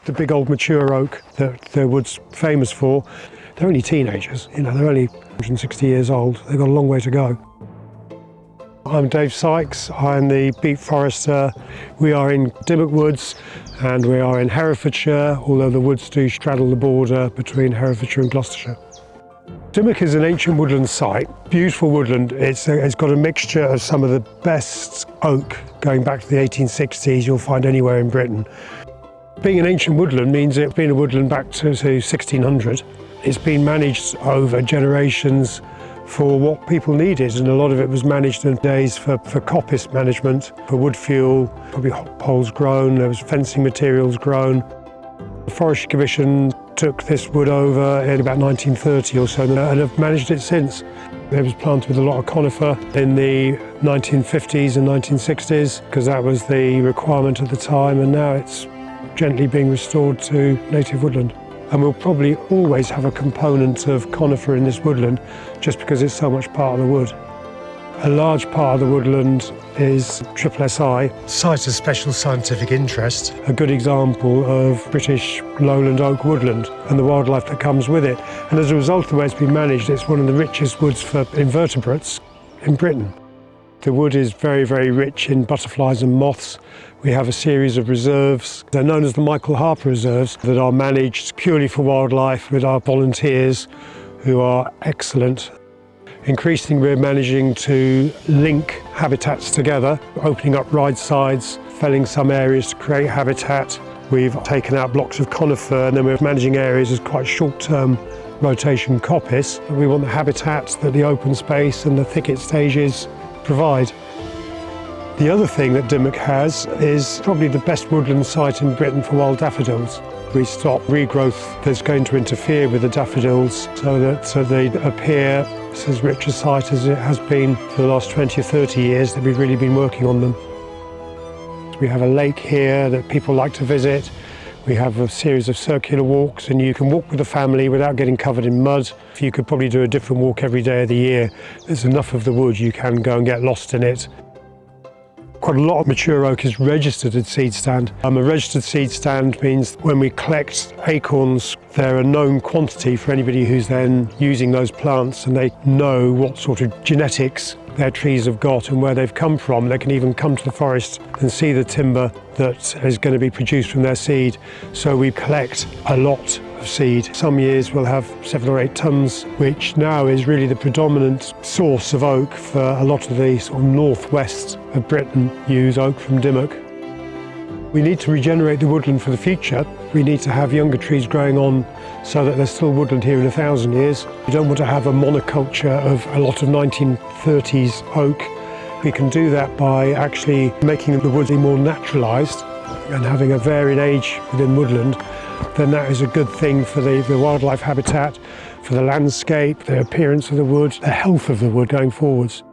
The big old mature oak that the wood's famous for, they're only teenagers, they're only 160 years old. They've got a long way to go. I'm Dave Sykes, I'm the Beech Forester. We are in Dimmock Woods and we are in Herefordshire, although the woods do straddle the border between Herefordshire and Gloucestershire. Dimmock is an ancient woodland site, beautiful woodland. It's got a mixture of some of the best oak going back to the 1860s you'll find anywhere in Britain. Being an ancient woodland means it's been a woodland back to 1600. It's been managed over generations for what people needed, and a lot of it was managed in days for coppice management, for wood fuel, probably hop poles grown, there was fencing materials grown. The Forestry Commission took this wood over in about 1930 or so and have managed it since. It was planted with a lot of conifer in the 1950s and 1960s because that was the requirement at the time, and now it's gently being restored to native woodland. And we'll probably always have a component of conifer in this woodland just because it's so much part of the wood. A large part of the woodland is SSSI, Site of Special Scientific Interest, a good example of British lowland oak woodland and the wildlife that comes with it. And as a result of the way it's been managed, it's one of the richest woods for invertebrates in Britain. The wood is very, very rich in butterflies and moths. We have a series of reserves. They're known as the Michael Harper Reserves that are managed purely for wildlife with our volunteers who are excellent. Increasingly, we're managing to link habitats together, opening up ride sides, felling some areas to create habitat. We've taken out blocks of conifer and then we're managing areas as quite short-term rotation coppice. We want the habitats that the open space and the thicket stages provide. The other thing that Dimmock has is probably the best woodland site in Britain for wild daffodils. We stop regrowth that's going to interfere with the daffodils so that they appear as rich a site as it has been for the last 20 or 30 years that we've really been working on them. We have a lake here that people like to visit. We have a series of circular walks and you can walk with the family without getting covered in mud. You could probably do a different walk every day of the year. There's enough of the wood you can go and get lost in it. Quite a lot of mature oak is registered at seed stand. A registered seed stand means when we collect acorns, they're a known quantity for anybody who's then using those plants and they know what sort of genetics their trees have got and where they've come from. They can even come to the forest and see the timber that is going to be produced from their seed. So we collect a lot of seed. Some years we'll have 7 or 8 tonnes, which now is really the predominant source of oak for a lot of the sort of northwest of Britain use oak from Dimmock. We need to regenerate the woodland for the future. We need to have younger trees growing on so that there's still woodland here in 1,000 years. We don't want to have a monoculture of a lot of 1930s oak. We can do that by actually making the woods more naturalised and having a varied age within woodland. Then that is a good thing for the wildlife habitat, for the landscape, the appearance of the wood, the health of the wood going forwards.